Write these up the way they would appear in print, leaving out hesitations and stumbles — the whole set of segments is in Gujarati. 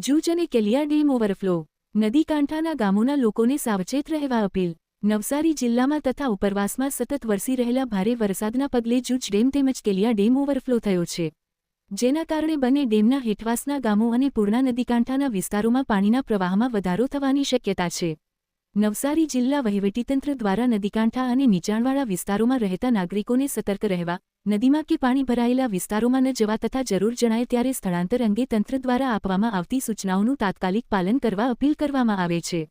જૂજ અને કેલિયા ડેમ ઓવરફ્લો, નદી કાંઠાના ગામોના લોકોને સાવચેત રહેવા અપીલ। નવસારી જિલ્લામાં તથા ઉપરવાસમાં સતત વરસી રહેલા ભારે વરસાદના પગલે જૂજ ડેમ તેમજ કેલિયા ડેમ ઓવરફ્લો થયો છે, જેના કારણે બંને ડેમના હેઠવાસના ગામો અને પૂર્ણા નદીકાંઠાના વિસ્તારોમાં પાણીના પ્રવાહમાં વધારો થવાની શક્યતા છે। નવસારી જિલ્લા વહીવટીતંત્ર દ્વારા નદીકાંઠા અને નીચાણવાળા વિસ્તારોમાં રહેતા નાગરિકોને સતર્ક રહેવા, નદીમાં કે પાણી ભરાયેલા વિસ્તારોમાં ન જવા તથા જરૂર જણાય ત્યારે સ્થળાંતર અંગે તંત્ર દ્વારા આપવામાં આવતી સૂચનાઓનું તાત્કાલિક પાલન કરવા અપીલ કરવામાં આવે છે।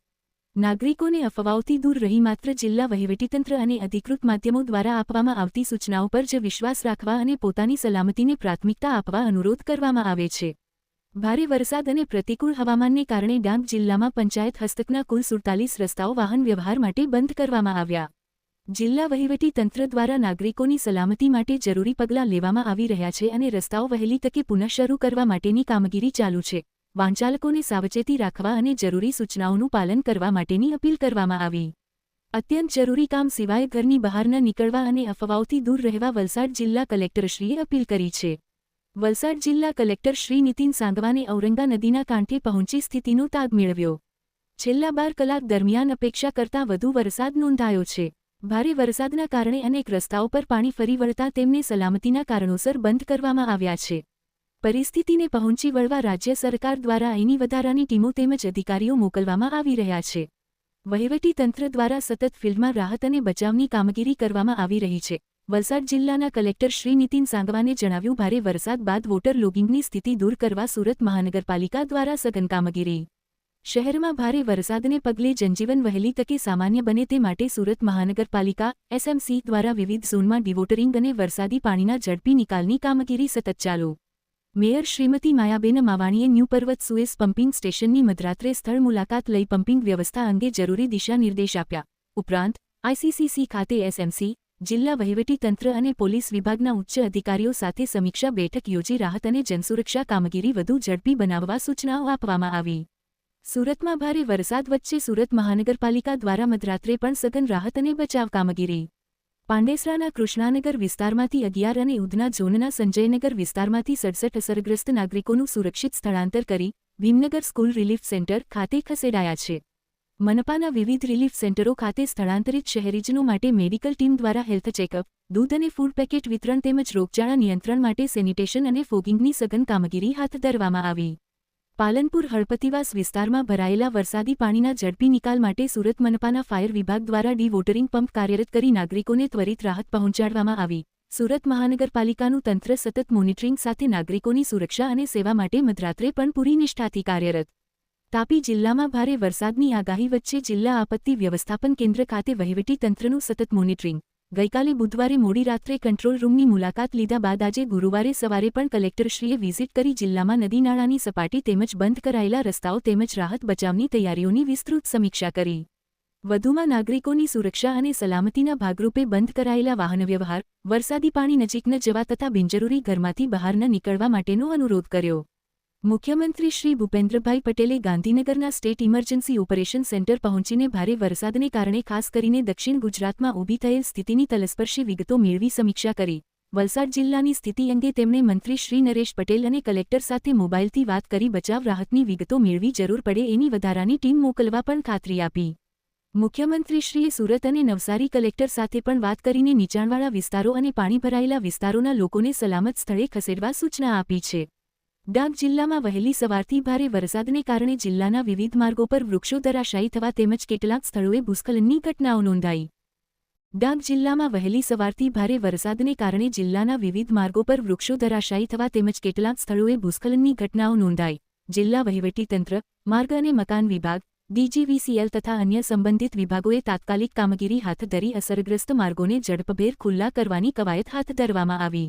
નાગરિકોને અફવાઓથી દૂર રહી માત્ર જિલ્લા વહીવટીતંત્ર અને અધિકૃત માધ્યમો દ્વારા આપવામાં આવતી સૂચનાઓ પર જ વિશ્વાસ રાખવા અને પોતાની સલામતીને પ્રાથમિકતા આપવા અનુરોધ કરવામાં આવે છે। ભારે વરસાદ અને પ્રતિકૂળ હવામાનને કારણે ડાંગ જિલ્લામાં પંચાયત હસ્તકના કુલ 47 રસ્તાઓ વાહન વ્યવહાર માટે બંધ કરવામાં આવ્યા। જિલ્લા વહીવટી તંત્ર દ્વારા નાગરિકોની સલામતી માટે જરૂરી પગલાં લેવામાં આવી રહ્યા છે અને રસ્તાઓ વહેલી તકે પુનઃ શરૂ કરવા માટેની કામગીરી ચાલુ છે। વાહનચાલકોને સાવચેતી રાખવા અને જરૂરી સૂચનાઓનું પાલન કરવા માટેની અપીલ કરવામાં આવી। અત્યંત જરૂરી કામ સિવાય ઘરની બહાર ન નીકળવા અને અફવાઓથી દૂર રહેવા વલસાડ જિલ્લા કલેક્ટરશ્રીએ અપીલ કરી છે। વલસાડ જિલ્લા કલેક્ટર શ્રી નીતિન સાંગવાને ઔરંગા નદીના કાંઠે પહોંચી સ્થિતિનો તાગ મેળવ્યો। છેલ્લા 12 કલાક દરમિયાન અપેક્ષા કરતાં વધુ વરસાદ નોંધાયો છે। ભારે વરસાદના કારણે અનેક રસ્તાઓ પર પાણી ફરી વળતા તેમને સલામતીના કારણોસર બંધ કરવામાં આવ્યા છે। પરિસ્થિતિને પહોંચી વળવા રાજ્ય સરકાર દ્વારા અહીંની વધારાની ટીમો તેમજ અધિકારીઓ મોકલવામાં આવી રહ્યા છે। વહીવટી તંત્ર દ્વારા સતત ફિલ્ડમાં રાહત અને બચાવની કામગીરી કરવામાં આવી રહી છે। વલસાડ જિલ્લાના કલેક્ટર શ્રી નીતિન સાંગવાને જણાવ્યું, ભારે વરસાદ બાદ વોટર લોગિંગની સ્થિતિ દૂર કરવા સુરત મહાનગરપાલિકા દ્વારા સઘન કામગીરી। શહેરમાં ભારે વરસાદને પગલે જનજીવન વહેલી તકે સામાન્ય બને તે માટે સુરત મહાનગરપાલિકા એસએમસી દ્વારા વિવિધ ઝોનમાં ડિવોટરિંગ અને વરસાદી પાણીના ઝડપી નિકાલની કામગીરી સતત ચાલુ। મેયર શ્રીમતી માયાબેન માવાણીએ ન્યૂ પર્વત સુએઝ પમ્પિંગ સ્ટેશનની મધરાત્રે સ્થળ મુલાકાત લઈ પમ્પિંગ વ્યવસ્થા અંગે જરૂરી દિશા નિર્દેશ આપ્યા। ઉપરાંત આઈસીસીસી ખાતે એસએમસી, જિલ્લા વહીવટીતંત્ર અને પોલીસ વિભાગના ઉચ્ચ અધિકારીઓ સાથે સમીક્ષા બેઠક યોજી રાહત અને જનસુરક્ષા કામગીરી વધુ ઝડપી બનાવવા સૂચનાઓ આપવામાં આવી। સુરતમાં ભારે વરસાદ વચ્ચે સુરત મહાનગરપાલિકા દ્વારા મધરાત્રે પણ સઘન રાહત અને બચાવ કામગીરી। પાંડેસરાના કૃષ્ણાનગર વિસ્તારમાંથી 11 અને ઉધના ઝોનના સંજયનગર વિસ્તારમાંથી 67 અસરગ્રસ્ત નાગરિકોનું સુરક્ષિત સ્થળાંતર કરી ભીમનગર સ્કૂલ રિલીફ સેન્ટર ખાતે ખસેડાયા છે। મનપાના વિવિધ રિલીફ સેન્ટરો ખાતે સ્થળાંતરિત શહેરીજનો માટે મેડિકલ ટીમ દ્વારા હેલ્થ ચેકઅપ, દૂધ અને ફૂડ પેકેટ વિતરણ તેમજ રોગચાળા નિયંત્રણ માટે સેનિટેશન અને ફોગિંગની સઘન કામગીરી હાથ ધરવામાં આવી। પાલનપુર હળપતિવાસ વિસ્તારમાં ભરાયેલા વરસાદી પાણીના ઝડપી નિકાલ માટે સુરત મનપાના ફાયર વિભાગ દ્વારા ડી-વોટરિંગ પંપ કાર્યરત કરી નાગરિકોને ત્વરિત રાહત પહોંચાડવામાં આવી। સુરત મહાનગરપાલિકાનું તંત્ર સતત મોનિટરિંગ સાથે નાગરિકોની સુરક્ષા અને સેવા માટે મધરાત્રે પણ પૂરી નિષ્ઠાથી કાર્યરત। તાપી જિલ્લામાં ભારે વરસાદની આગાહી વચ્ચે જિલ્લા આપત્તિ વ્યવસ્થાપન કેન્દ્ર ખાતે વહીવટી તંત્રનું સતત મોનિટરિંગ। ગઈકાલે બુધવારે મોડી રાત્રે કંટ્રોલ રૂમની મુલાકાત લીધા બાદ આજે ગુરુવારે સવારે પણ કલેક્ટરશ્રીએ વિઝિટ કરી જિલ્લામાં નદી નાળાની સપાટી તેમજ બંધ કરાયેલા રસ્તાઓ તેમજ રાહત બચાવની તૈયારીઓની વિસ્તૃત સમીક્ષા કરી। વધુમાં નાગરિકોની સુરક્ષા અને સલામતીના ભાગરૂપે બંધ કરાયેલા વાહનવ્યવહાર, વરસાદી પાણી નજીક ન જવા તથા બિનજરૂરી ઘરમાંથી બહાર ન નીકળવા માટેનો અનુરોધ કર્યો। મુખ્યમંત્રી શ્રી ભૂપેન્દ્રભાઈ પટેલે ગાંધીનગરના સ્ટેટ ઇમરજન્સી ઓપરેશન સેન્ટર પહોંચીને ભારે વરસાદને કારણે ખાસ કરીને દક્ષિણ ગુજરાતમાં ઊભી થયેલ સ્થિતિની તલસ્પર્શી વિગતો મેળવી સમીક્ષા કરી। વલસાડ જિલ્લાની સ્થિતિ અંગે તેમણે મંત્રી શ્રી નરેશ પટેલ અને કલેક્ટર સાથે મોબાઈલથી વાત કરી બચાવ રાહતની વિગતો મેળવી જરૂર પડે એની વધારાની ટીમ મોકલવા પણ ખાતરી આપી। મુખ્યમંત્રીશ્રીએ સુરત અને નવસારી કલેક્ટર સાથે પણ વાત કરીને નીચાણવાળા વિસ્તારો અને પાણી ભરાયેલા વિસ્તારોના લોકોને સલામત સ્થળે ખસેડવા સૂચના આપી છે। ડાંગ જિલ્લામાં વહેલી સવારથી ભારે વરસાદને કારણે જિલ્લાના વિવિધ માર્ગો પર વૃક્ષો ધરાશાયી થવા તેમજ કેટલાક સ્થળોએ ભૂસ્ખલનની ઘટનાઓ નોંધાઈ। ડાંગ જિલ્લામાં વહેલી સવારથી ભારે વરસાદને કારણે જિલ્લાના વિવિધ માર્ગો પર વૃક્ષો ધરાશાયી થવા તેમજ કેટલાક સ્થળોએ ભૂસ્ખલનની ઘટનાઓ નોંધાઈ। જિલ્લા વહીવટીતંત્ર, માર્ગ અને મકાન વિભાગ, ડીજીવીસીએલ તથા અન્ય સંબંધિત વિભાગોએ તાત્કાલિક કામગીરી હાથ ધરી અસરગ્રસ્ત માર્ગોને ઝડપભેર ખુલ્લા કરવાની કવાયત હાથ ધરવામાં આવી।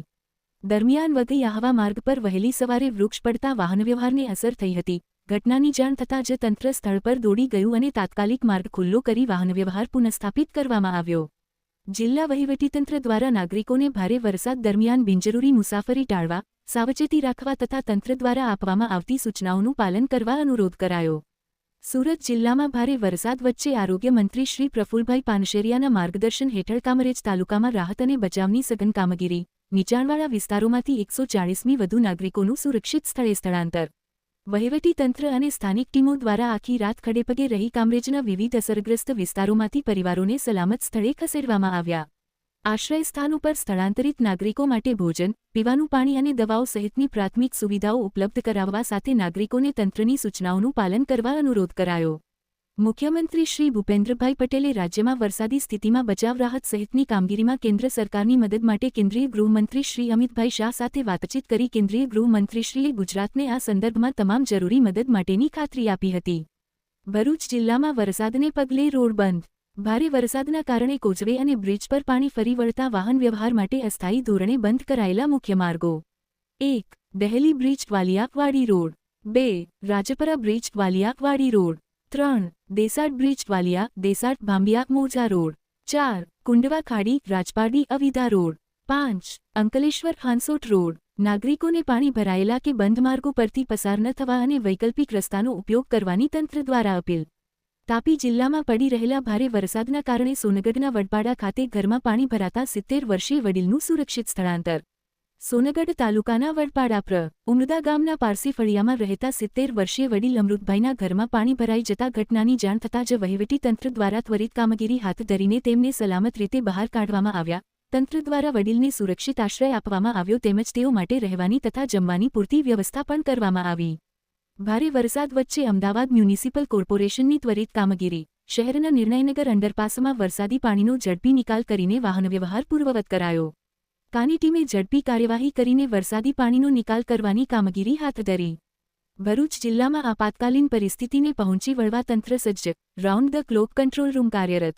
દરમિયાન વઘઈ આહવા માર્ગ પર વહેલી સવારે વૃક્ષ પડતા વાહનવ્યવહારને અસર થઈ હતી। ઘટનાની જાણ થતાં જ તંત્ર સ્થળ પર દોડી ગયું અને તાત્કાલિક માર્ગ ખુલ્લો કરી વાહનવ્યવહાર પુનઃસ્થાપિત કરવામાં આવ્યો। જિલ્લા વહીવટીતંત્ર દ્વારા નાગરિકોને ભારે વરસાદ દરમિયાન બિનજરૂરી મુસાફરી ટાળવા, સાવચેતી રાખવા તથા તંત્ર દ્વારા આપવામાં આવતી સૂચનાઓનું પાલન કરવા અનુરોધ કરાયો। સુરત જિલ્લામાં ભારે વરસાદ વચ્ચે આરોગ્ય મંત્રી શ્રી પ્રફુલભાઈ પાનશેરિયાના માર્ગદર્શન હેઠળ કામરેજ તાલુકામાં રાહત અને બચાવની સઘન કામગીરી। નીચાણવાળા વિસ્તારોમાંથી 140મી વધુ નાગરિકોનું સુરક્ષિત સ્થળે સ્થળાંતર। વહીવટીતંત્ર અને સ્થાનિક ટીમો દ્વારા આખી રાત ખડેપગે રહી કામરેજના વિવિધ અસરગ્રસ્ત વિસ્તારોમાંથી પરિવારોને સલામત સ્થળે ખસેડવામાં આવ્યા. આશ્રય સ્થાન ઉપર સ્થળાંતરિત નાગરિકો માટે ભોજન, પીવાનું પાણી અને દવાઓ સહિતની પ્રાથમિક સુવિધાઓ ઉપલબ્ધ કરાવવા સાથે નાગરિકોને તંત્રની સૂચનાઓનું પાલન કરવા અનુરોધ કરાયો. મુખ્યમંત્રી શ્રી ભૂપેન્દ્રભાઈ પટેલે રાજ્યમાં વરસાદી સ્થિતિમાં બચાવ રાહત સહિતની કામગીરીમાં કેન્દ્ર સરકારની મદદ માટે કેન્દ્રીય ગૃહમંત્રી શ્રી અમિતભાઈ શાહ સાથે વાતચીત કરી કેન્દ્રીય ગૃહમંત્રીશ્રીએ ગુજરાતને આ સંદર્ભમાં તમામ જરૂરી મદદ માટેની ખાતરી આપી હતી. ભરૂચ જિલ્લામાં વરસાદને પગલે રોડ બંધ. ભારે વરસાદના કારણે કોચવે અને બ્રિજ પર પાણી ફરી વળતા વાહન વ્યવહાર માટે અસ્થાયી ધોરણે બંધ કરાયેલા મુખ્ય માર્ગો. 1. Daheli bridge Valiyavadi road. 2. Rajpara bridge Valiyavadi road. 3. Desad bridge Valiya Desad Bhambiya મોજા રોડ. 4. કુંડવા ખાડી રાજપારડી અવિધા રોડ. 5. અંકલેશ્વર હાંસોટ રોડ. નાગરિકોને પાણી ભરાયેલા કે બંધ માર્ગો પરથી પસાર ન થવા અને વૈકલ્પિક રસ્તાનો ઉપયોગ કરવાની તંત્ર દ્વારા અપીલ. તાપી જિલ્લામાં પડી રહેલા ભારે વરસાદના કારણે સોનગઢના વડપાડા ખાતે ઘરમાં પાણી ભરાતા 70 વર્ષીય વડીલનું સુરક્ષિત સ્થળાંતર. સોનગઢ તાલુકાના વડપાડા પ્ર. ઉમરદા ગામના પારસી ફળિયામાં રહેતા 70 વર્ષીય વડીલ અમૃતભાઈના ઘરમાં પાણી ભરાઈ જતા ઘટનાની જાણ થતાં જ વહીવટીતંત્ર દ્વારા ત્વરિત કામગીરી હાથ ધરીને તેમને સલામત રીતે બહાર કાઢવામાં આવ્યા. તંત્ર દ્વારા વડીલને સુરક્ષિત આશ્રય આપવામાં આવ્યો તેમજ તેઓ માટે રહેવાની તથા જમવાની પૂરતી વ્યવસ્થા પણ કરવામાં આવી. ભારે વરસાદ વચ્ચે અમદાવાદ મ્યુનિસિપલ કોર્પોરેશનની ત્વરિત કામગીરી. શહેરના નિર્ણયનગર અંડરપાસમાં વરસાદી પાણીનો ઝડપી નિકાલ કરીને વાહનવ્યવહાર પૂર્વવત કરાયો. કાની ટીમે ઝડપી કાર્યવાહી કરીને વરસાદી પાણીનો નિકાલ કરવાની કામગીરી હાથ ધરી. ભરૂચ જિલ્લામાં આપાતકાલીન પરિસ્થિતિને પહોંચી વળવા તંત્ર સજ્જ. Round the clock control room કાર્યરત.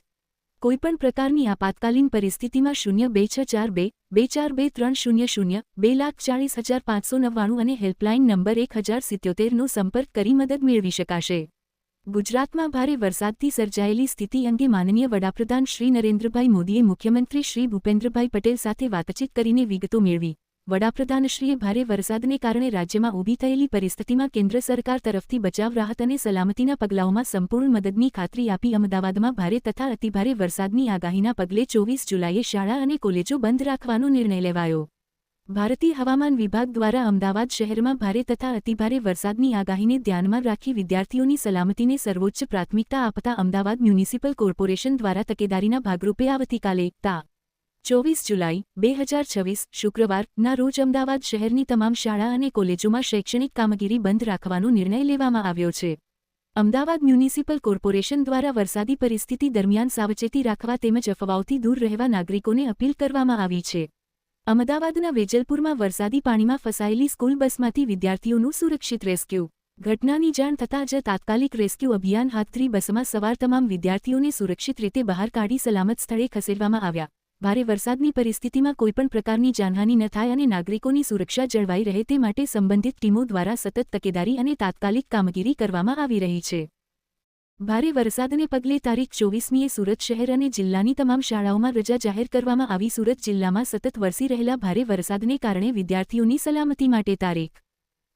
કોઈપણ પ્રકારની આપાતકાલીન પરિસ્થિતિમાં 0264 242300 2,40,599 અને હેલ્પલાઇન નંબર 1077નો સંપર્ક કરી મદદ મેળવી શકાશે. ગુજરાતમાં ભારે વરસાદથી સર્જાયેલી સ્થિતિ અંગે માનનીય વડાપ્રધાન શ્રી નરેન્દ્રભાઈ મોદીએ મુખ્યમંત્રી શ્રી ભૂપેન્દ્રભાઈ પટેલ સાથે વાતચીત કરીને વિગતો મેળવી. વડાપ્રધાનશ્રીએ ભારે વરસાદને કારણે રાજ્યમાં ઊભી થયેલી પરિસ્થિતિમાં કેન્દ્ર સરકાર તરફથી બચાવ રાહત અને સલામતીના પગલાઓમાં સંપૂર્ણ મદદની ખાતરી આપી. અમદાવાદમાં ભારે તથા અતિભારે વરસાદની આગાહીના પગલે 24 જુલાઈએ શાળા અને કોલેજો બંધ રાખવાનો નિર્ણય લેવાયો. ભારતીય હવામાન વિભાગ દ્વારા અમદાવાદ શહેરમાં ભારે તથા અતિભારે વરસાદની આગાહીને ધ્યાનમાં રાખી વિદ્યાર્થીઓની સલામતીને સર્વોચ્ચ પ્રાથમિકતા આપતા અમદાવાદ મ્યુનિસિપલ કોર્પોરેશન દ્વારા તકેદારીના ભાગરૂપે આવતીકાલે તા. 24 જુલાઈ 2026 શુક્રવારના રોજ અમદાવાદ શહેરની તમામ શાળા અને કોલેજોમાં શૈક્ષણિક કામગીરી બંધ રાખવાનો નિર્ણય લેવામાં આવ્યો છે. અમદાવાદ મ્યુનિસિપલ કોર્પોરેશન દ્વારા વરસાદી પરિસ્થિતિ દરમિયાન સાવચેતી રાખવા તેમજ અફવાઓથી દૂર રહેવા નાગરિકોને અપીલ કરવામાં આવી છે. અમદાવાદના વેજલપુરમાં વરસાદી પાણીમાં ફસાયેલી સ્કૂલ બસમાંથી વિદ્યાર્થીઓનું સુરક્ષિત રેસ્ક્યુ. ઘટનાની જાણ થતાં જ તાત્કાલિક રેસ્ક્યુ અભિયાન હાથ ધરી બસમાં સવાર તમામ વિદ્યાર્થીઓને સુરક્ષિત રીતે બહાર કાઢી સલામત સ્થળે ખસેડવામાં આવ્યા. ભારે વરસાદની પરિસ્થિતિમાં કોઈપણ પ્રકારની જાનહાનિ ન થાય અને નાગરિકોની સુરક્ષા જળવાઈ રહે તે માટે સંબંધિત ટીમો દ્વારા સતત તકેદારી અને તાત્કાલિક કામગીરી કરવામાં આવી રહી છે. ભારે વરસાદને પગલે તારીખ 24મીએ સુરત શહેર અને જિલ્લાની તમામ શાળાઓમાં રજા જાહેર કરવામાં આવી. સુરત જિલ્લામાં સતત વરસી રહેલા ભારે વરસાદને કારણે વિદ્યાર્થીઓની સલામતી માટે તારીખ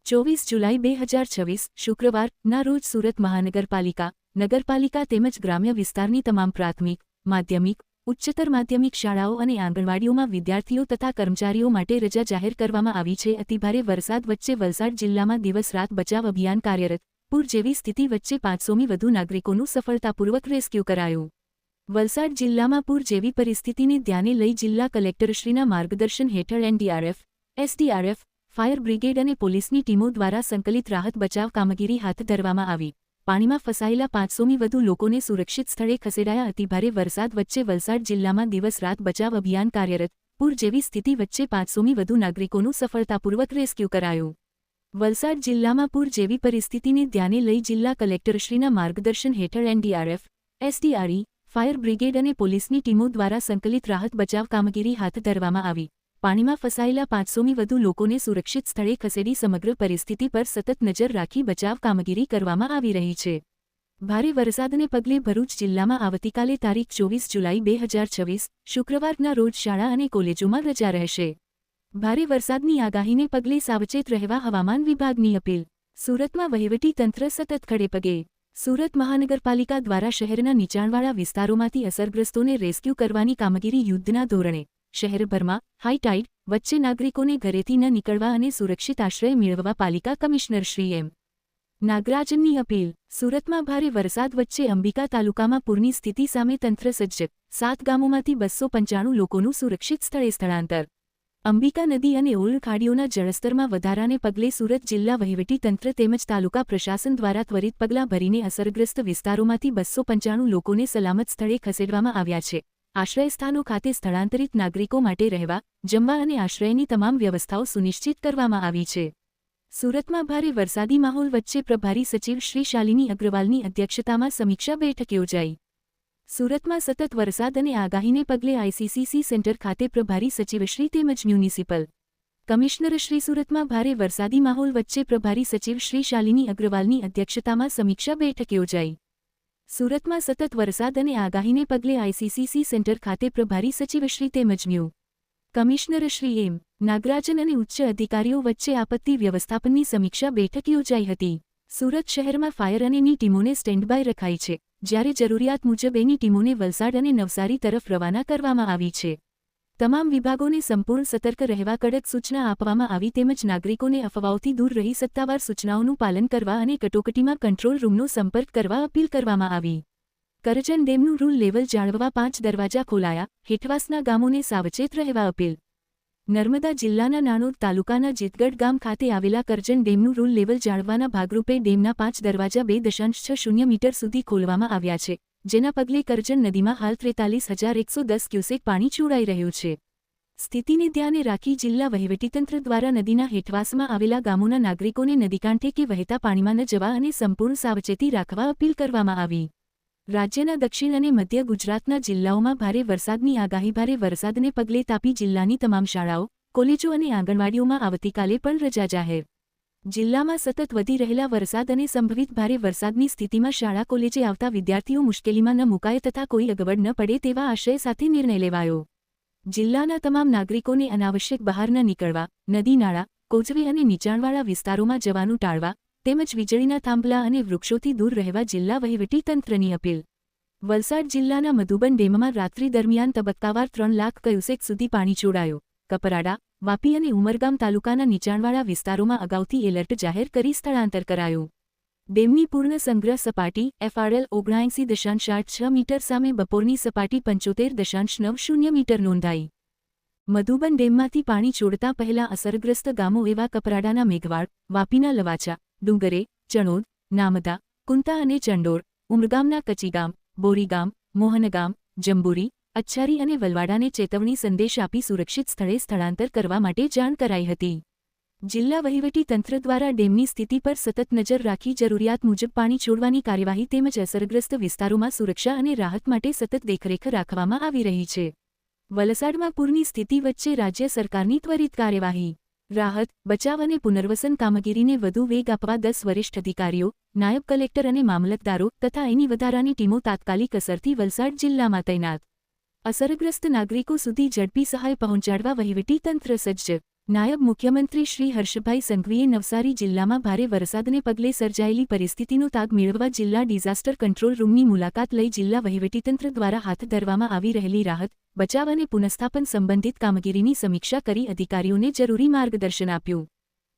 24 જુલાઈ 2026 શુક્રવારના રોજ સુરત મહાનગરપાલિકા, નગરપાલિકા તેમજ ગ્રામ્ય વિસ્તારની તમામ પ્રાથમિક, માધ્યમિક, ઉચ્ચતર માધ્યમિક શાળાઓ અને આંગણવાડીઓમાં વિદ્યાર્થીઓ તથા કર્મચારીઓ માટે રજા જાહેર કરવામાં આવી છે. અતિભારે વરસાદ વચ્ચે વલસાડ જિલ્લામાં દિવસ રાત બચાવ અભિયાન કાર્યરત. પૂર જેવી સ્થિતિ વચ્ચે 500મી વધુ નાગરિકોનું સફળતાપૂર્વક રેસ્ક્યુ કરાયું. વલસાડ જિલ્લામાં પૂર જેવી પરિસ્થિતિને ધ્યાને લઈ જિલ્લા કલેક્ટરશ્રીના માર્ગદર્શન હેઠળ એનડીઆરએફ, એસડીઆરએફ, ફાયર બ્રિગેડ અને પોલીસની ટીમો દ્વારા સંકલિત રાહત બચાવ કામગીરી હાથ ધરવામાં આવી. પાણીમાં ફસાયેલા 500મી વધુ લોકોને સુરક્ષિત સ્થળે ખસેડાયા. અતિભારે વરસાદ વચ્ચે વલસાડ જિલ્લામાં દિવસ રાત બચાવ અભિયાન કાર્યરત. પૂર જેવી સ્થિતિ વચ્ચે 500મી વધુ નાગરિકોનું સફળતાપૂર્વક રેસ્ક્યુ કરાયું. વલસાડ જિલ્લામાં પૂર જેવી પરિસ્થિતિને ધ્યાને લઈ જિલ્લા કલેક્ટરશ્રીના માર્ગદર્શન હેઠળ એનડીઆરએફ, એસડીઆરઈ, ફાયર બ્રિગેડ અને પોલીસની ટીમો દ્વારા સંકલિત રાહત બચાવ કામગીરી હાથ ધરવામાં આવી. પાણીમાં ફસાયેલા 500મી વધુ લોકોને સુરક્ષિત સ્થળે ખસેડી સમગ્ર પરિસ્થિતિ પર સતત નજર રાખી બચાવ કામગીરી કરવામાં આવી રહી છે. ભારે વરસાદને પગલે ભરૂચ જિલ્લામાં આવતીકાલે તારીખ 24 જુલાઈ 2026 શુક્રવારના રોજ શાળા અને કોલેજોમાં રજા રહેશે. ભારે વરસાદની આગાહીને પગલે સાવચેત રહેવા હવામાન વિભાગની અપીલ. સુરતમાં વહીવટી તંત્ર સતત ખડેપગે. સુરત મહાનગરપાલિકા દ્વારા શહેરના નીચાણવાળા વિસ્તારોમાંથી અસરગ્રસ્તોને રેસ્ક્યુ કરવાની કામગીરી યુદ્ધના ધોરણે. શહેરભરમાં હાઈ ટાઇડ વચ્ચે નાગરિકોને ઘરેથી ન નીકળવા અને સુરક્ષિત આશ્રય મેળવવા પાલિકા કમિશનર શ્રી એમ. નાગરાજનની અપીલ. સુરતમાં ભારે વરસાદ વચ્ચે અંબિકા તાલુકામાં પૂરની સ્થિતિ સામે તંત્ર સજ્જ. 7 ગામોમાંથી 295 લોકોનું સુરક્ષિત સ્થળે સ્થળાંતર. અંબિકા નદી અને ઓલ ખાડીઓના જળસ્તરમાં વધારાને પગલે સુરત જિલ્લા વહીવટીતંત્ર તેમજ તાલુકા પ્રશાસન દ્વારા ત્વરિત પગલાં ભરીને અસરગ્રસ્ત વિસ્તારોમાંથી 295 લોકોને સલામત સ્થળે ખસેડવામાં આવ્યા છે. આશ્રયસ્થાનો ખાતે સ્થળાંતરિત નાગરિકો માટે રહેવા, જમવા અને આશ્રયની તમામ વ્યવસ્થાઓ સુનિશ્ચિત કરવામાં આવી છે. સુરતમાં ભારે વરસાદી માહોલ વચ્ચે પ્રભારી સચિવ શ્રી શાલિની અગ્રવાલની અધ્યક્ષતામાં સમીક્ષા બેઠક યોજાઈ. સુરતમાં સતત વરસાદ અને આગાહીને પગલે આઈસીસીસી સેન્ટર ખાતે પ્રભારી સચિવશ્રી તેમજ મ્યુનિસિપલ કમિશનરશ્રી સુરતમાં ભારે વરસાદી માહોલ વચ્ચે પ્રભારી સચિવ શ્રી શાલિની અગ્રવાલની અધ્યક્ષતામાં સમીક્ષા બેઠક યોજાઈ. સુરતમાં સતત વરસાદ અને આગાહીને પગલે આઈસીસીસી સેન્ટર ખાતે પ્રભારી સચિવશ્રી તેમજ મ્યુ કમિશનરશ્રી એમ. નાગરાજન અને ઉચ્ચ અધિકારીઓ વચ્ચે આપત્તિ વ્યવસ્થાપનની સમીક્ષા બેઠક યોજાઈ હતી. સુરત શહેરમાં ફાયર અને ની ટીમોને સ્ટેન્ડ બાય રખાઈ છે, જ્યારે જરૂરિયાત મુજબ એની ટીમોને વલસાડ અને નવસારી તરફ રવાના કરવામાં આવી છે. તમામ વિભાગોને સંપૂર્ણ સતર્ક રહેવા કડક સૂચના આપવામાં આવી તેમજ નાગરિકોને અફવાઓથી દૂર રહી સત્તાવાર સૂચનાઓનું પાલન કરવા અને કટોકટીમાં કંટ્રોલ રૂમનો સંપર્ક કરવા અપીલ કરવામાં આવી. કરજણ ડેમનું રૂલ લેવલ જાળવવા 5 દરવાજા ખોલાયા, હેઠવાસના ગામોને સાવચેત રહેવા અપીલ. નર્મદા જિલ્લાના નાણોદ તાલુકાના જીતગઢ ગામ ખાતે આવેલા કરજણ ડેમનું રૂલ લેવલ જાળવવાના ભાગરૂપે ડેમના 5 દરવાજા 2.60 મીટર સુધી ખોલવામાં આવ્યા છે, જેના પગલે કરજણ નદીમાં હાલ 43,110 ક્યુસેક પાણી છોડાઈ રહ્યું છે. સ્થિતિને ધ્યાને રાખી જિલ્લા વહીવટીતંત્ર દ્વારા નદીના હેઠવાસમાં આવેલા ગામોના નાગરિકોને નદીકાંઠે કે વહેતા પાણીમાં ન જવા અને સંપૂર્ણ સાવચેતી રાખવા અપીલ કરવામાં આવી. રાજ્યના દક્ષિણ અને મધ્ય ગુજરાતના જિલ્લાઓમાં ભારે વરસાદની આગાહી. ભારે વરસાદને પગલે તાપી જિલ્લાની તમામ શાળાઓ, કોલેજો અને આંગણવાડીઓમાં આવતીકાલે પણ રજા જાહેર. જિલ્લામાં સતત વધી રહેલા વરસાદ અને સંભવિત ભારે વરસાદની સ્થિતિમાં શાળા કોલેજે આવતા વિદ્યાર્થીઓ મુશ્કેલીમાં ન મુકાય તથા કોઈ અગવડ ન પડે તેવા આશય સાથે નિર્ણય લેવાયો. જિલ્લાના તમામ નાગરિકોને અનાવશ્યક બહાર ન નીકળવા, નદી નાળા, કોઝવે અને નીચાણવાળા વિસ્તારોમાં જવાનું ટાળવા તેમજ વીજળીના થાંભલા અને વૃક્ષોથી દૂર રહેવા જિલ્લા વહીવટીતંત્રની અપીલ. વલસાડ જિલ્લાના મધુબન ડેમમાં રાત્રિ દરમિયાન તબક્કાવાર 3 લાખ ક્યુસેક સુધી પાણી છોડાયું. કપરાડા, વાપી અને ઉમરગામ તાલુકાના નીચાણવાળા વિસ્તારોમાં અગાઉથી એલર્ટ જાહેર કરી સ્થળાંતર કરાયું. ડેમની પૂર્ણ સંગ્રહ સપાટી FRL 79.6 મીટર સામે બપોરની સપાટી 75.90 મીટર નોંધાઈ. મધુબન ડેમમાંથી પાણી છોડતા પહેલા અસરગ્રસ્ત ગામો એવા કપરાડાના મેઘવાડ, વાપીના લવાચા, ડુંગરે, ચણોદ, નામદા, કુંતા અને ચંડોળ, ઉમરગામના કચીગામ, બોરીગામ, મોહનગામ, જંબુરી, અચ્છારી અને વલવાડાને ચેતવણી સંદેશ આપી સુરક્ષિત સ્થળે સ્થળાંતર કરવા માટે જાણ કરાઈ હતી. જિલ્લા વહીવટીતંત્ર દ્વારા ડેમની સ્થિતિ પર સતત નજર રાખી જરૂરિયાત મુજબ પાણી છોડવાની કાર્યવાહી તેમજ અસરગ્રસ્ત વિસ્તારોમાં સુરક્ષા અને રાહત માટે સતત દેખરેખ રાખવામાં આવી રહી છે. વલસાડમાં પૂરની સ્થિતિ વચ્ચે રાજ્ય સરકારની ત્વરિત કાર્યવાહી. રાહત, બચાવ અને પુનર્વસન કામગીરીને વધુ વેગ આપવા 10 વરિષ્ઠ અધિકારીઓ, નાયબ કલેક્ટર અને મામલતદારો તથા એની વધારાની ટીમો તાત્કાલિક અસરથી વલસાડ જિલ્લામાં તૈનાત. અસરગ્રસ્ત નાગરિકો સુધી ઝડપી સહાય પહોંચાડવા વહીવટીતંત્ર સજ્જ. નાયબ મુખ્યમંત્રી શ્રી હર્ષભાઈ સંઘવીએ નવસારી જિલ્લામાં ભારે વરસાદને પગલે સર્જાયેલી પરિસ્થિતિનો તાગ મેળવવા જિલ્લા ડિઝાસ્ટર કંટ્રોલ રૂમની મુલાકાત લઈ જિલ્લા વહીવટીતંત્ર દ્વારા હાથ ધરવામાં આવી રહેલી રાહત, બચાવ અને પુનઃસ્થાપન સંબંધિત કામગીરીની સમીક્ષા કરી અધિકારીઓને જરૂરી માર્ગદર્શન આપ્યું.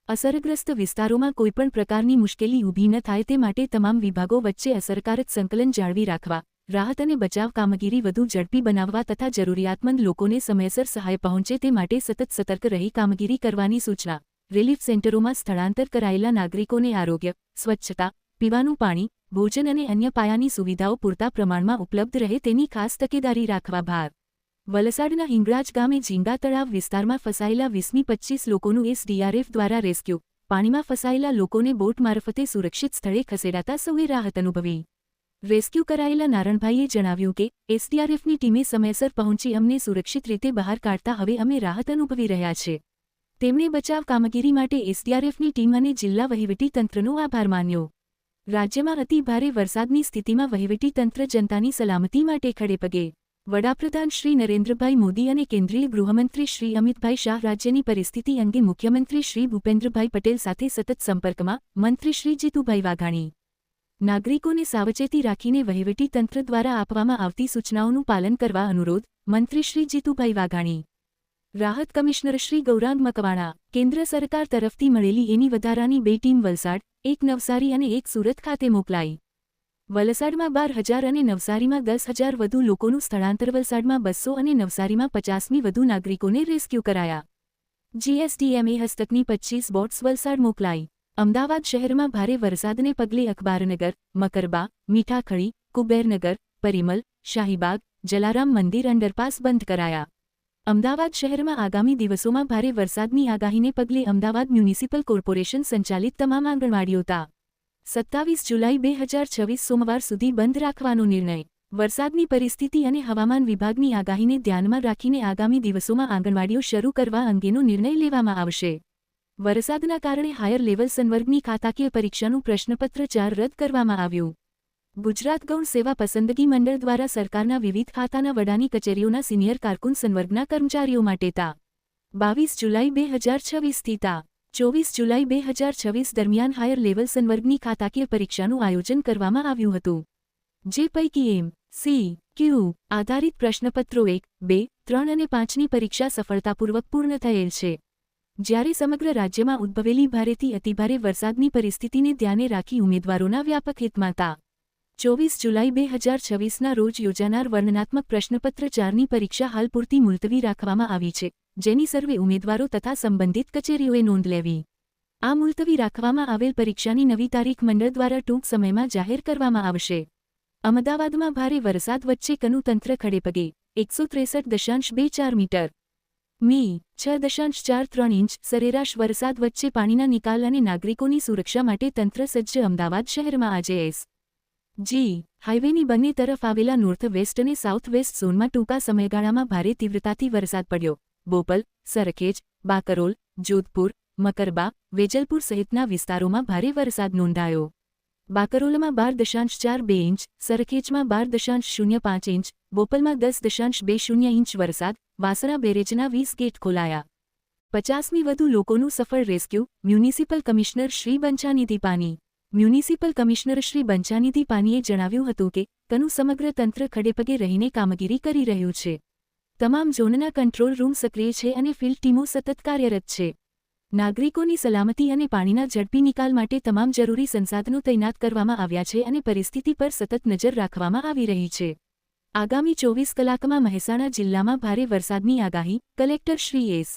અસરગ્રસ્ત વિસ્તારોમાં કોઈપણ પ્રકારની મુશ્કેલી ઊભી ન થાય તે માટે તમામ વિભાગો વચ્ચે અસરકારક સંકલન જાળવી રાખવા, રાહત અને બચાવ કામગીરી વધુ ઝડપી બનાવવા તથા જરૂરિયાતમંદ લોકોને સમયસર સહાય પહોંચે તે માટે સતત સતર્ક રહી કામગીરી કરવાની સૂચના. રિલીફ સેન્ટરોમાં સ્થળાંતર કરાયેલા નાગરિકોને આરોગ્ય, સ્વચ્છતા, પીવાનું પાણી, ભોજન અને અન્ય પાયાની સુવિધાઓ પૂરતા પ્રમાણમાં ઉપલબ્ધ રહે તેની ખાસ તકેદારી રાખવા ભાર. વલસાડના હિંગળાજ ગામે ઝીંગા તળાવ વિસ્તારમાં ફસાયેલા 20-25 લોકોનું SDRF દ્વારા રેસ્ક્યુ. પાણીમાં ફસાયેલા લોકોને બોટ મારફતે સુરક્ષિત સ્થળે ખસેડાતા સૌએ રાહત અનુભવી. રેસ્ક્યુ કરાયેલા નારણભાઈએ જણાવ્યું કે SDRFની ટીમે સમયસર પહોંચી અમને સુરક્ષિત રીતે બહાર કાઢતા હવે અમે રાહત અનુભવી રહ્યા છે. તેમણે બચાવ કામગીરી માટે SDRFની ટીમ અને જિલ્લા વહીવટીતંત્રનો આભાર માન્યો. રાજ્યમાં અતિ ભારે વરસાદની સ્થિતિમાં વહીવટીતંત્ર જનતાની સલામતી માટે ખડેપગે. વડાપ્રધાન શ્રી નરેન્દ્રભાઈ મોદી અને કેન્દ્રીય ગૃહમંત્રી શ્રી અમિતભાઈ શાહ રાજ્યની પરિસ્થિતિ અંગે મુખ્યમંત્રી શ્રી ભૂપેન્દ્રભાઈ પટેલ સાથે સતત સંપર્કમાં. મંત્રી શ્રી જીતુભાઈ વાઘાણી. નાગરિકોને સાવચેતી રાખીને વહીવટીતંત્ર દ્વારા આપવામાં આવતી સૂચનાઓનું પાલન કરવા અનુરોધ. મંત્રી શ્રી જીતુભાઈ વાઘાણી. રાહત કમિશનર શ્રી ગૌરાંગ મકવાણા. કેન્દ્ર સરકાર તરફથી મળેલી એની વધારાની 2 ટીમ વલસાડ, 1 નવસારી અને 1 સુરત ખાતે મોકલાઈ. વલસાડમાં 12,000 અને નવસારીમાં 10,000 વધુ લોકોનું સ્થળાંતર. વલસાડમાં 200 અને નવસારીમાં 50મી વધુ નાગરિકોને રેસ્ક્યુ કરાયા. જીએસડીએમએ હસ્તકની 25 બોટ્સ વલસાડ મોકલાઈ. અમદાવાદ શહેરમાં ભારે વરસાદને પગલે અખબારનગર, મકરબા, મીઠાખળી, કુબેરનગર, પરિમલ, શાહીબાગ, જલારામ મંદિર અંડરપાસ બંધ કરાયા. અમદાવાદ શહેરમાં આગામી દિવસોમાં ભારે વરસાદની આગાહીને પગલે અમદાવાદ મ્યુનિસિપલ કોર્પોરેશન સંચાલિત તમામ આંગણવાડીઓ તા 27 જુલાઈ 2026 સોમવાર સુધી બંધ રાખવાનો નિર્ણય. વરસાદની પરિસ્થિતિ અને હવામાન વિભાગની આગાહીને ધ્યાનમાં રાખીને આગામી દિવસોમાં આંગણવાડીઓ શરૂ કરવા અંગેનો નિર્ણય લેવામાં આવશે. વરસાદના કારણે હાયર લેવલ સંવર્ગની ખાતાકીય પરીક્ષાનું પ્રશ્નપત્ર 4 રદ કરવામાં આવ્યું. ગુજરાત ગૌણ સેવા પસંદગી મંડળ દ્વારા સરકારના વિવિધ ખાતાના વડાની કચેરીઓના સિનિયર કારકુન સંવર્ગના કર્મચારીઓ માટે તા 22 જુલાઈ 2026 થી તા 24 જુલાઈ 2026 દરમિયાન હાયર લેવલ સંવર્ગની ખાતાકીય પરીક્ષાનું આયોજન કરવામાં આવ્યું હતું. જે પૈકી એમ, સી, ક્યુ આધારિત પ્રશ્નપત્રો 1, 2, 3 અને 5ની પરીક્ષા સફળતાપૂર્વક પૂર્ણ થયેલ છે. જ્યારે સમગ્ર રાજ્યમાં ઉદ્ભવેલી ભારેથી અતિભારે વરસાદની પરિસ્થિતિને ધ્યાને રાખી ઉમેદવારોના વ્યાપક હિતમાં તા 24 જુલાઈ 2026ના રોજ યોજાનાર વર્ણનાત્મક પ્રશ્નપત્ર 4ની પરીક્ષા હાલ પૂરતી મુલતવી રાખવામાં આવી છે, જેની સર્વે ઉમેદવારો તથા સંબંધિત કચેરીઓએ નોંધ લેવી. આ મુલતવી રાખવામાં આવેલ પરીક્ષાની નવી તારીખ મંડળ દ્વારા ટૂંક સમયમાં જાહેર કરવામાં આવશે. અમદાવાદમાં ભારે વરસાદ વચ્ચે કનું તંત્ર ખડેપગે. 163.24 મીટર મી. 6.43 ઇંચ સરેરાશ વરસાદ વચ્ચે પાણીના નિકાલ અને નાગરિકોની સુરક્ષા માટે તંત્ર સજ્જ. અમદાવાદ શહેરમાં આજે એસ.જી. હાઇવેની બંને તરફ આવેલા નોર્થ વેસ્ટ અને સાઉથ વેસ્ટ ઝોનમાં ટૂંકા સમયગાળામાં ભારે તીવ્રતાથી વરસાદ પડ્યો. બોપલ, સરખેજ, બાકરોલ, જોધપુર, મકરબા, વેજલપુર સહિતના વિસ્તારોમાં ભારે વરસાદ નોંધાયો. બાકરોલમાં 12.42 ઇંચ, સરખેજમાં 12.05 ઇંચ, બોપલમાં 10.20 ઇંચ વરસાદ. વાસણા બેરેજના 20 ગેટ ખોલાયા. 50મી વધુ લોકોનું સફળ rescue. Municipal commissioner Shri Banchhanidhi પાની. મ્યુનિસિપલ કમિશનર શ્રી બંછાનિધિ પાનીએ જણાવ્યું હતું કે કનું સમગ્ર તંત્ર ખડેપગે રહીને કામગીરી કરી રહ્યું છે. તમામ ઝોનના કંટ્રોલ રૂમ સક્રિય છે અને ફિલ્ડ ટીમો સતત કાર્યરત છે. નાગરિકોની સલામતી અને પાણીના ઝડપી નિકાલ માટે તમામ જરૂરી સંસાધનો તૈનાત કરવામાં આવ્યા છે અને પરિસ્થિતિ પર સતત નજર રાખવામાં આવી રહી છે. આગામી 24 કલાકમાં મહેસાણા જિલ્લામાં ભારે વરસાદની આગાહી. Collector Shri S.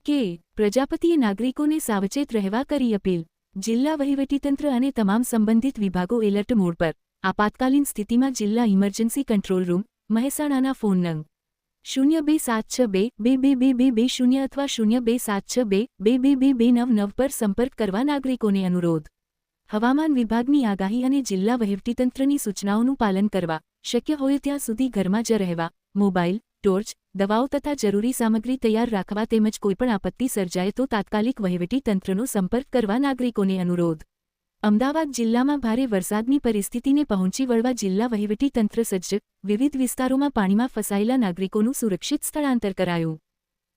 કે. પ્રજાપતિએ નાગરિકોને સાવચેત રહેવા કરી અપીલ. જિલ્લા વહીવટીતંત્ર અને તમામ સંબંધિત વિભાગો એલર્ટ મોડ પર. આપાતકાલીન સ્થિતિમાં જિલ્લા ઇમરજન્સી કંટ્રોલ રૂમ, મહેસાણાના ફોન નંગ 0276222220 અથવા 0276222299 પર સંપર્ક કરવા નાગરિકોને અનુરોધ. હવામાન વિભાગની આગાહી અને જિલ્લા વહીવટીતંત્રની સૂચનાઓનું પાલન કરવા. શક્ય હોય ત્યાં સુધી ઘરમાં જ રહેવા. મોબાઈલ, ટોર્ચ, દવાઓ તથા જરૂરી સામગ્રી તૈયાર રાખવા તેમજ કોઈપણ આપત્તિ સર્જાય તો તાત્કાલિક વહીવટીતંત્રનો સંપર્ક કરવા નાગરિકોને અનુરોધ. અમદાવાદ જિલ્લામાં ભારે વરસાદની પરિસ્થિતિને પહોંચી વળવા જિલ્લા વહીવટીતંત્ર સજ્જ. વિવિધ વિસ્તારોમાં પાણીમાં ફસાયેલા નાગરિકોનું સુરક્ષિત સ્થળાંતર કરાયું.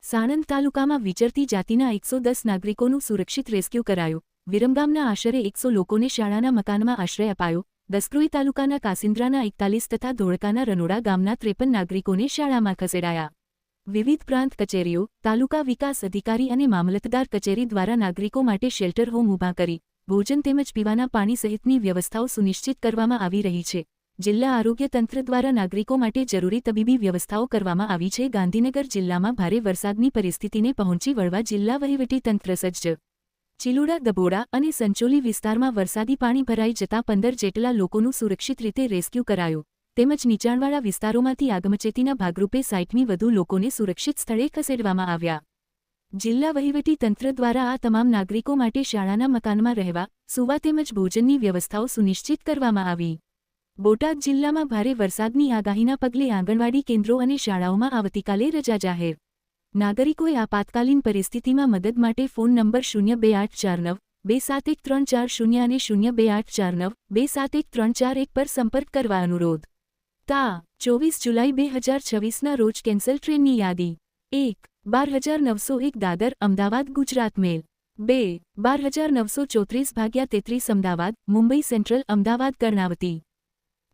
સાણંદ તાલુકામાં વિચરતી જાતિના 110 નાગરિકોનું સુરક્ષિત રેસ્ક્યુ કરાયું. વિરમગામના આશરે 100 લોકોને શાળાના મકાનમાં આશ્રય અપાયો. દસક્રોઈ તાલુકાના કાસિન્દ્રાના 41 તથા ધોળકાના રનોડા ગામના 53 નાગરિકોને શાળામાં ખસેડાયા. વિવિધ પ્રાંત કચેરીઓ, તાલુકા વિકાસ અધિકારી અને મામલતદાર કચેરી દ્વારા નાગરિકો માટે શેલ્ટર હોમ ઊભા કરી ભોજન તેમજ પીવાના પાણી સહિતની વ્યવસ્થાઓ સુનિશ્ચિત કરવામાં આવી રહી છે. જિલ્લા આરોગ્ય તંત્ર દ્વારા નાગરિકો માટે જરૂરી તબીબી વ્યવસ્થાઓ કરવામાં આવી છે. ગાંધીનગર જિલ્લામાં ભારે વરસાદની પરિસ્થિતિને પહોંચી વળવા જિલ્લા વહીવટીતંત્ર સજ્જ. ચિલોડા, દબોડા અને સંચોલી વિસ્તારમાં વરસાદી પાણી ભરાઈ જતાં 15 જેટલા લોકોનું સુરક્ષિત રીતે રેસ્ક્યુ કરાયું. તેમજ નીચાણવાળા વિસ્તારોમાંથી આગમચેતીના ભાગરૂપે 60મી વધુ લોકોને સુરક્ષિત સ્થળે ખસેડવામાં આવ્યા. જિલ્લા વહીવટીતંત્ર દ્વારા આ તમામ નાગરિકો માટે શાળાના મકાનમાં રહેવા, સૂવા તેમજ ભોજનની વ્યવસ્થાઓ સુનિશ્ચિત કરવામાં આવી. બોટાદ જિલ્લામાં ભારે વરસાદની આગાહીના પગલે આંગણવાડી કેન્દ્રો અને શાળાઓમાં આવતીકાલે રજા જાહેર. નાગરિકોએ આપાતકાલીન પરિસ્થિતિમાં મદદ માટે ફોન નંબર 02849271340 અને 02849271341 પર સંપર્ક કરવા અનુરોધ. તા 24 જુલાઈ 2026ના રોજ કેન્સલ ટ્રેનની યાદી. 1. 12901 દાદર અમદાવાદ ગુજરાત મેલ. 2. 12934/33 Ahmedabad Mumbai central Ahmedabad Karnavati.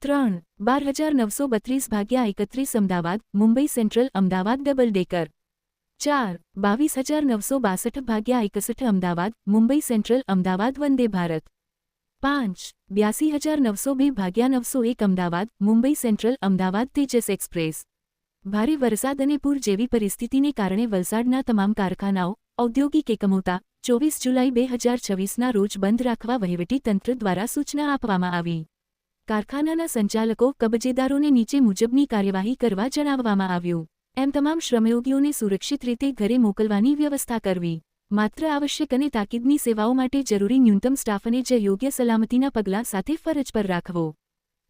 3. 12932/31 Ahmedabad Mumbai central Ahmedabad double decker. 4 22,962 ભાગ્યા 61 અમદાવાદ મુંબઈ સેન્ટ્રલ અમદાવાદ વંદે ભારત 5 82,902 ભાગ્યા 901 અમદાવાદ મુંબઈ સેન્ટ્રલ અમદાવાદ તેજસ એક્સપ્રેસ ભારે વરસાદ અને પૂર જેવી પરિસ્થિતિને કારણે વલસાડના તમામ કારખાનાઓ ઔદ્યોગિક એકમોતા 24 જુલાઈ 2026ના રોજ બંધ રાખવા વહીવટીતંત્ર દ્વારા સૂચના આપવામાં આવી. કારખાનાના સંચાલકો કબજેદારોને નીચે મુજબની કાર્યવાહી કરવા જણાવવામાં આવ્યું. એમ તમામ શ્રમયોગીઓને સુરક્ષિત રીતે ઘરે મોકલવાની વ્યવસ્થા કરવી. માત્ર આવશ્યક અને તાકીદની સેવાઓ માટે જરૂરી ન્યૂનતમ સ્ટાફને જ યોગ્ય સલામતીના પગલાં સાથે ફરજ પર રાખવો.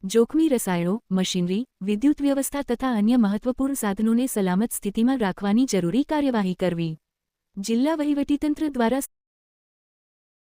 જોખમી રસાયણો, મશીનરી, વિદ્યુત વ્યવસ્થા તથા અન્ય મહત્વપૂર્ણ સાધનોને સલામત સ્થિતિમાં રાખવાની જરૂરી કાર્યવાહી કરવી. જિલ્લા વહીવટીતંત્ર દ્વારા